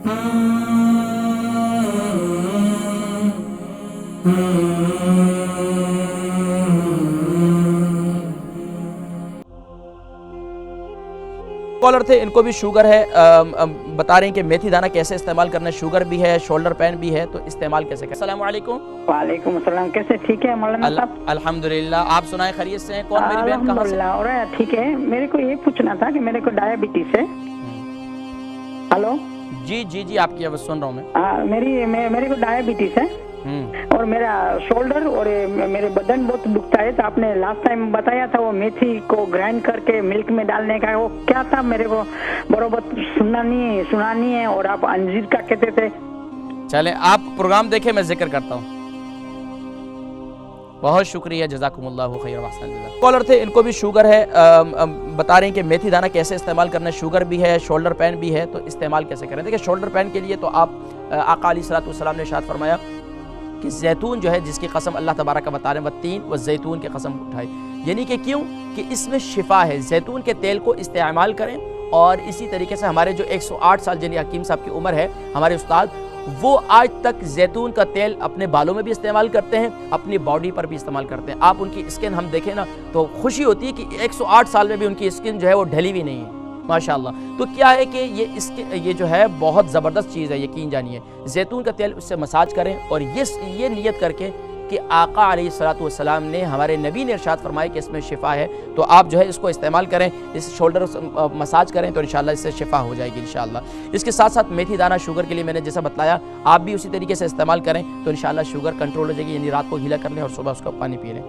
Collar थे, इनको भी शुगर है, बता रहे हैं कि मेथी दाना कैसे इस्तेमाल करना है, शुगर भी है, शोल्डर पेन भी है, तो इस्तेमाल कैसे करें। अस्सलाम वालेकुम। वालेकुम अस्सलाम। कैसे? ठीक है मौलाना साहब? अल्हम्दुलिल्लाह, आप सुनाए खैरियत से हैं? कौन मेरी बहन, कहाँ से? अल्हम्दुलिल्लाह ठीक है। मेरे को ये पूछना था कि मेरे को डायबिटीज है। हेलो जी जी जी, आपकी आवाज़ सुन रहा हूँ मैं। मेरे को डायबिटीज है और मेरा शोल्डर और मेरे बदन बहुत दुखता है। तो आपने लास्ट टाइम बताया था वो मेथी को ग्राइंड करके मिल्क में डालने का, वो क्या था मेरे को बरोबर सुना नहीं है। और आप अंजीर का कहते थे। चले आप प्रोग्राम देखे, मैं जिक्र करता हूँ। बहुत शुक्रिया, जज़ाकुमुल्लाहु खैर। कॉलर थे, इनको भी शुगर है, बता रहे हैं कि मेथी दाना कैसे इस्तेमाल करना है, शुगर भी है, शोल्डर पेन भी है, तो इस्तेमाल कैसे करें। देखिए, शोल्डर पेन के लिए तो आप आका अलैहिस्सलातु वस्सलाम ने इरशाद फरमाया कि जैतून जो है, जिसकी कसम अल्लाह तबारक व तआला वत्तीन व जैतून की कसम उठाई, यानी कि क्यों कि इसमें शिफा है। जैतून के तेल को इस्तेमाल करें। और इसी तरीके से हमारे जो 108 साल जिन हकीम साहब की उम्र है, हमारे उस्ताद, वो आज तक जैतून का तेल अपने बालों में भी इस्तेमाल करते हैं, अपनी बॉडी पर भी इस्तेमाल करते हैं। आप उनकी स्किन हम देखें ना तो खुशी होती है कि 108 साल में भी उनकी स्किन जो है वो ढली भी नहीं है, माशाल्लाह। तो क्या है कि ये जो है बहुत ज़बरदस्त चीज़ है, यकीन जानिए। जैतून का तेल उससे मसाज करें और ये नियत करके कि आका अलैहिस्सलातु वस्सलाम ने, हमारे नबी ने इरशाद फरमाया कि इसमें शिफा है, तो आप जो है इसको इस्तेमाल करें, इस शोल्डर मसाज करें, तो इंशाल्लाह इससे शिफा हो जाएगी इंशाल्लाह। इसके साथ साथ मेथी दाना शुगर के लिए मैंने जैसा बताया, आप भी उसी तरीके से इस्तेमाल करें, तो इंशाल्लाह शुगर कंट्रोल हो जाएगी। यानी रात को गीला कर लें और सुबह उसका पानी पी लें।